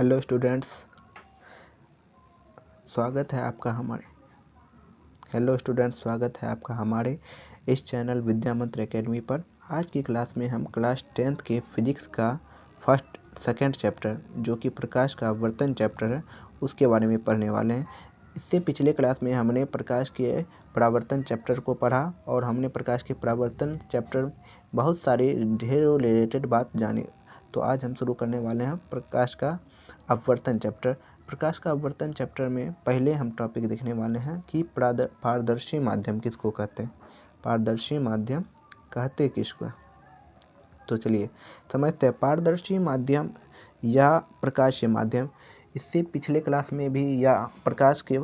Hello students, स्वागत है आपका हमारे इस चैनल विद्या मंत्र एकेडमी पर। आज की क्लास में हम क्लास 10th के फिजिक्स का सेकंड चैप्टर जो कि प्रकाश का आवर्तन चैप्टर है उसके बारे में पढ़ने वाले हैं। इससे पिछले क्लास में हमने प्रकाश के परावर्तन चैप्टर को पढ़ा और हमने प्रकाश के परावर्तन चैप्टर बहुत सारे ढेरों रिलेटेड बात जानी। तो आज हम शुरू करने वाले हैं प्रकाश का अपवर्तन चैप्टर। प्रकाश का अपवर्तन चैप्टर में पहले हम टॉपिक देखने वाले हैं कि पारदर्शी माध्यम किसको कहते हैं। पारदर्शी माध्यम कहते किसको। तो चलिए समझते हैं पारदर्शी माध्यम या प्रकाशीय माध्यम। इससे पिछले क्लास में भी या प्रकाश के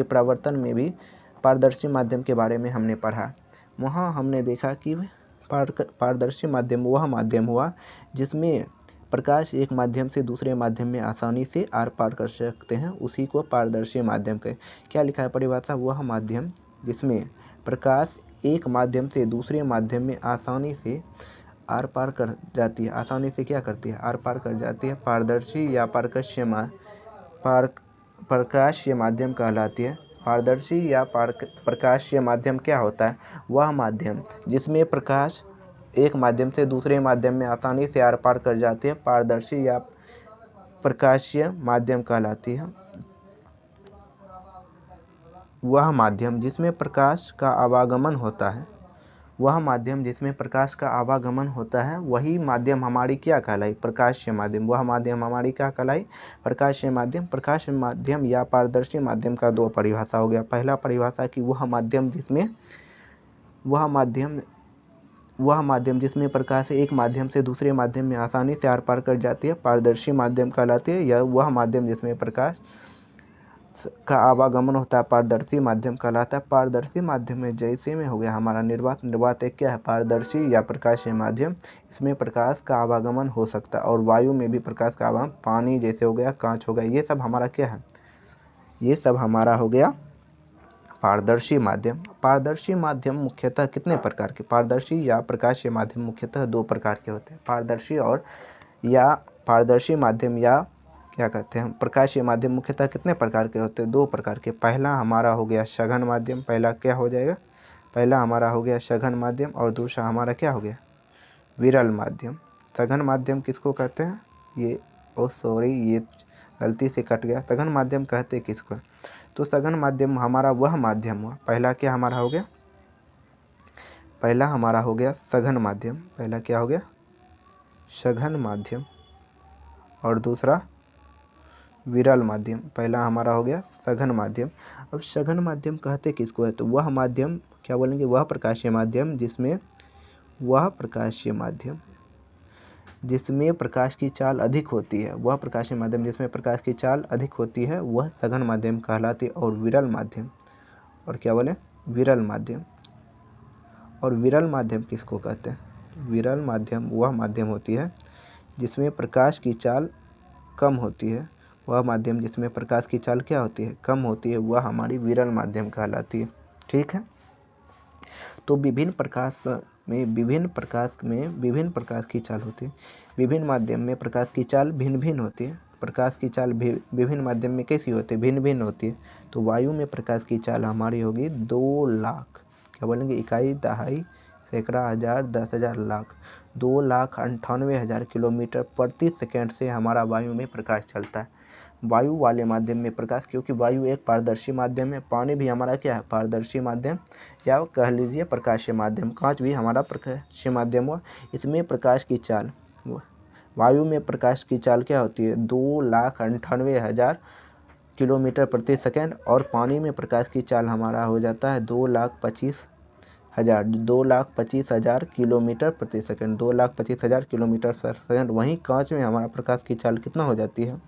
परावर्तन में भी पारदर्शी माध्यम के बारे में हमने पढ़ा। वहाँ हमने देखा कि पारदर्शी माध्यम वह माध्यम हुआ जिसमें प्रकाश एक माध्यम से दूसरे माध्यम में आसानी से आर पार कर सकते हैं, उसी को पारदर्शी माध्यम कहें। क्या लिखा है परिभाषा? वह माध्यम जिसमें प्रकाश एक माध्यम से दूसरे माध्यम में आसानी से आर पार कर जाती है। आसानी से क्या करती है? आर पार कर जाती है। पारदर्शी या प्रकाशीय माध्यम कहलाती है। पारदर्शी या प्रकाशीय माध्यम क्या होता है? वह माध्यम जिसमें प्रकाश एक माध्यम से दूसरे माध्यम में आसानी से आर पार कर जाती है, पारदर्शी या प्रकाशीय माध्यम कहलाती है। वह माध्यम जिसमें प्रकाश का आवागमन होता है, वही माध्यम हमारी क्या कहलाई? प्रकाशीय माध्यम। वह माध्यम हमारी क्या कहलाई? प्रकाशीय माध्यम। प्रकाशीय माध्यम या पारदर्शी माध्यम का दो परिभाषा हो गया। पहला परिभाषा कि वह माध्यम जिसमें प्रकाश एक माध्यम से दूसरे माध्यम में आसानी से आर पार कर जाती है, पारदर्शी माध्यम कहलाती है। या वह माध्यम जिसमें प्रकाश का आवागमन होता है, पारदर्शी माध्यम कहलाता है। पारदर्शी माध्यम में जैसे में हो गया हमारा निर्वात एक क्या है? पारदर्शी या प्रकाशीय माध्यम। इसमें प्रकाश का आवागमन हो सकता है और वायु में भी प्रकाश का आवागमन, पानी जैसे हो गया, कांच हो गया, ये सब हमारा क्या है? ये सब हमारा हो गया पारदर्शी माध्यम। पारदर्शी माध्यम मुख्यतः कितने प्रकार के? पारदर्शी या प्रकाशीय माध्यम मुख्यतः दो प्रकार के होते हैं। पारदर्शी माध्यम या क्या कहते हैं प्रकाशीय माध्यम मुख्यतः कितने प्रकार के होते हैं? दो प्रकार के। पहला हमारा हो गया सघन माध्यम। पहला क्या हो जाएगा? पहला हमारा हो गया सघन माध्यम और दूसरा हमारा क्या हो गया? विरल माध्यम। सघन माध्यम किसको कहते हैं? ये गलती से कट गया। सघन माध्यम कहते किसको? तो सघन माध्यम हमारा वह माध्यम हुआ। पहला क्या हमारा हो गया? पहला हमारा हो गया सघन माध्यम। पहला क्या हो गया? सघन माध्यम और दूसरा विरल माध्यम। पहला हमारा हो गया सघन माध्यम। अब सघन माध्यम कहते किसको है? तो वह माध्यम क्या बोलेंगे? वह प्रकाशीय माध्यम जिसमें प्रकाश की चाल अधिक होती है। वह प्रकाशीय माध्यम जिसमें प्रकाश की चाल अधिक होती है वह सघन माध्यम कहलाती है। और विरल माध्यम, और क्या बोले? विरल माध्यम। और विरल माध्यम किसको कहते हैं? विरल माध्यम वह माध्यम होती है जिसमें प्रकाश की चाल कम होती है। वह माध्यम जिसमें प्रकाश की चाल क्या होती है? कम होती है, वह हमारी विरल माध्यम कहलाती है। ठीक है। तो विभिन्न प्रकाश की चाल होती है। विभिन्न माध्यम में प्रकाश की चाल भिन्न भिन्न होती है। प्रकाश की चाल विभिन्न माध्यम में कैसी होती है? भिन्न भिन्न होती है। तो वायु में प्रकाश की चाल हमारी होगी 2 लाख, क्या बोलेंगे? इकाई, दहाई, सैकड़ा, हजार, 10,000, लाख। 2,98,000 किलोमीटर प्रति सेकेंड से हमारा वायु में प्रकाश चलता है। वायु वाले माध्यम में प्रकाश, क्योंकि वायु एक पारदर्शी माध्यम है, पानी भी हमारा क्या है? पारदर्शी माध्यम या कह लीजिए प्रकाशीय माध्यम। कांच भी हमारा प्रकाशीय माध्यम हुआ। इसमें प्रकाश की चाल, वायु में प्रकाश की चाल क्या होती है? 2,98,000 किलोमीटर प्रति सेकेंड। और पानी में प्रकाश की चाल हमारा हो जाता है 2,25,000 किलोमीटर प्रति सेकेंड। 2,25,000 kilometre second. वहीं कांच में हमारा प्रकाश की चाल कितना हो जाती है?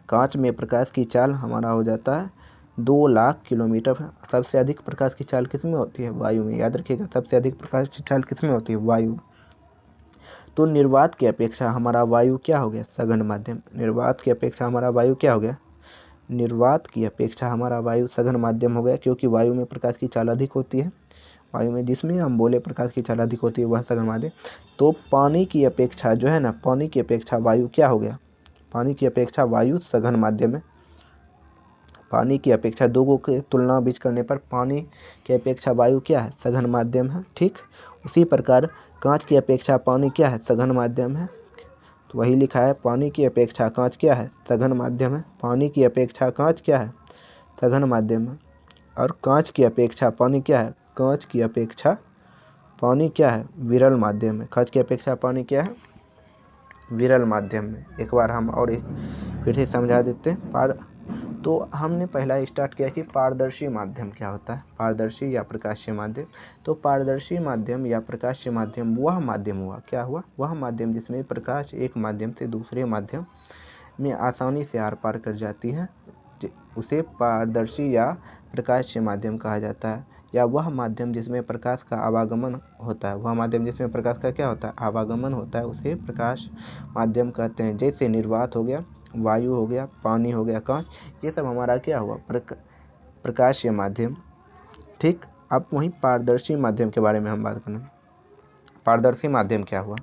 कांच में प्रकाश की चाल हमारा हो जाता है 2 लाख किलोमीटर। सबसे अधिक प्रकाश की चाल किसमें होती है? वायु में। याद रखिएगा, सबसे अधिक प्रकाश की चाल किसमें होती है? वायु। तो निर्वात की अपेक्षा हमारा वायु क्या हो गया? सघन माध्यम। निर्वात की अपेक्षा हमारा वायु क्या हो गया? निर्वात की अपेक्षा हमारा वायु सघन माध्यम हो गया, क्योंकि वायु में प्रकाश की चाल अधिक होती है। वायु में जिसमें हम बोले प्रकाश की चाल अधिक होती है वह सघन माध्यम। तो पानी की अपेक्षा जो है ना, पानी की अपेक्षा वायु क्या हो गया, पानी की अपेक्षा वायु सघन माध्यम है। पानी की अपेक्षा दो की तुलना बीच करने पर पानी की अपेक्षा वायु क्या है, सघन माध्यम है। ठीक, उसी प्रकार कांच की अपेक्षा पानी क्या है, सघन माध्यम है। तो वही लिखा है, पानी की अपेक्षा कांच क्या है, सघन माध्यम है। पानी की अपेक्षा कांच क्या है, सघन माध्यम है। और कांच की अपेक्षा पानी क्या है, कांच की अपेक्षा पानी क्या है, विरल माध्यम है। कांच की अपेक्षा पानी क्या है, विरल माध्यम में। एक बार हम और फिर से समझा देते हैं। तो हमने पहला स्टार्ट किया कि पारदर्शी माध्यम क्या होता है, पारदर्शी या प्रकाशीय माध्यम। तो पारदर्शी माध्यम या प्रकाशीय माध्यम वह माध्यम हुआ, क्या हुआ, वह माध्यम जिसमें प्रकाश एक माध्यम से दूसरे माध्यम में आसानी से आर पार कर जाती है, उसे पारदर्शी या प्रकाशीय माध्यम कहा जाता है। या वह माध्यम जिसमें प्रकाश का आवागमन होता है, वह माध्यम जिसमें प्रकाश का क्या होता है, आवागमन होता है, उसे प्रकाश माध्यम कहते हैं। जैसे निर्वात हो गया, वायु हो गया, पानी हो गया, कांच, ये सब हमारा क्या हुआ, प्रकाशीय माध्यम। ठीक, अब वहीं पारदर्शी माध्यम के बारे में हम बात करें। पारदर्शी माध्यम क्या हुआ,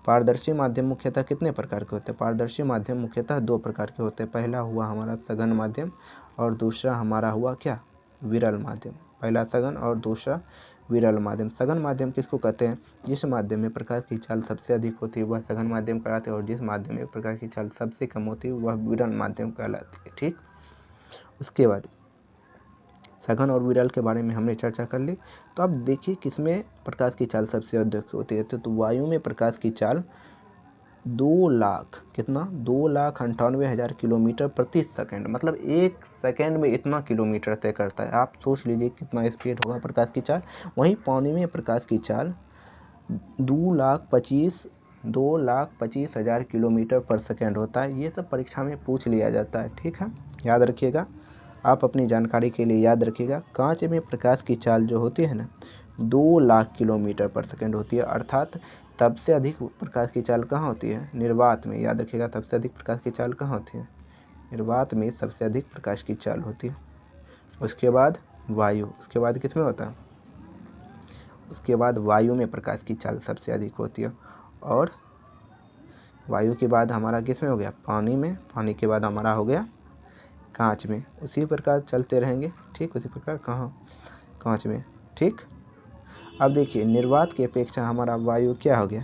पारदर्शी माध्यम मुख्यतः कितने प्रकार के होते हैं, पारदर्शी माध्यम मुख्यतः दो प्रकार के होते हैं। पहला हुआ हमारा सघन माध्यम और दूसरा हमारा हुआ क्या, विरल माध्यम। पहला सघन और दूसरा विरल माध्यम। सघन माध्यम किसको कहते हैं, जिस माध्यम में प्रकाश की चाल सबसे अधिक होती है वह सघन माध्यम कहलाते हैं, और जिस माध्यम में प्रकाश की चाल सबसे कम होती है वह विरल माध्यम कहलाती है। ठीक, उसके बाद सघन और विरल के बारे में हमने चर्चा कर ली। तो अब देखिए किसमें प्रकाश की चाल सबसे अधिक होती है। तो वायु में प्रकाश की चाल 2 लाख कितना, 2,98,000 किलोमीटर प्रति सेकंड, मतलब एक सेकंड में इतना किलोमीटर तय करता है। आप सोच लीजिए कितना स्पीड होगा प्रकाश की चाल। वहीं पानी में प्रकाश की चाल 2,25,000 किलोमीटर पर सेकंड होता है। ये सब परीक्षा में पूछ लिया जाता है। ठीक है, याद रखिएगा, आप अपनी जानकारी के लिए याद रखिएगा। कांच में प्रकाश की चाल जो होती है ना 2 लाख किलोमीटर पर सेकंड होती है, अर्थात सबसे अधिक प्रकाश की चाल कहाँ होती है, निर्वात में। याद रखिएगा, सबसे अधिक प्रकाश की चाल कहाँ होती है, निर्वात में सबसे अधिक प्रकाश की चाल होती है। उसके बाद वायु, उसके बाद किसमें होता है, उसके बाद वायु में प्रकाश की चाल सबसे अधिक होती है। और वायु के बाद हमारा किसमें हो गया, पानी में। पानी के बाद हमारा हो गया कांच में। उसी प्रकार चलते रहेंगे। ठीक, उसी प्रकार कहाँ, कांच में। ठीक, अब देखिए निर्वात की अपेक्षा हमारा वायु क्या हो गया,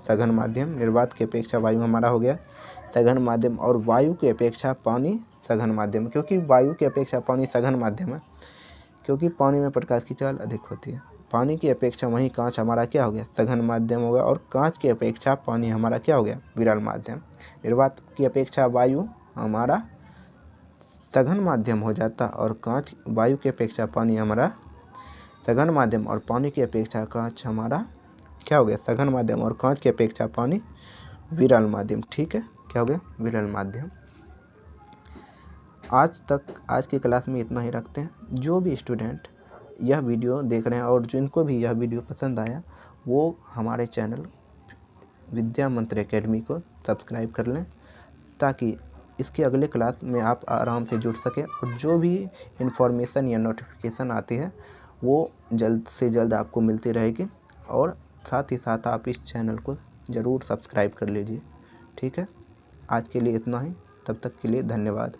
सघन माध्यम। निर्वात की अपेक्षा वायु हमारा हो गया सघन माध्यम, और वायु की अपेक्षा पानी सघन माध्यम। क्योंकि वायु की अपेक्षा पानी सघन माध्यम है, क्योंकि पानी में प्रकाश की चाल अधिक होती है। पानी की अपेक्षा वहीं कांच हमारा क्या हो गया, सघन माध्यम हो गया, और कांच की अपेक्षा पानी हमारा क्या हो गया, विरल माध्यम। निर्वात की अपेक्षा वायु हमारा सघन माध्यम हो जाता, और कांच, वायु की अपेक्षा पानी हमारा सघन माध्यम, और पानी की अपेक्षा कांच हमारा क्या हो गया, सघन माध्यम, और कांच की अपेक्षा पानी विरल माध्यम। ठीक है, क्या हो गया, विरल माध्यम। आज की क्लास में इतना ही रखते हैं। जो भी स्टूडेंट यह वीडियो देख रहे हैं और जिनको भी यह वीडियो पसंद आया वो हमारे चैनल विद्या मंत्र एकेडमी को सब्सक्राइब कर लें, ताकि इसके अगले क्लास में आप आराम से जुड़ सकें, और जो भी इन्फॉर्मेशन या नोटिफिकेशन आती है वो जल्द से जल्द आपको मिलती रहेगी। और साथ ही साथ आप इस चैनल को ज़रूर सब्सक्राइब कर लीजिए। ठीक है, आज के लिए इतना ही, तब तक के लिए धन्यवाद।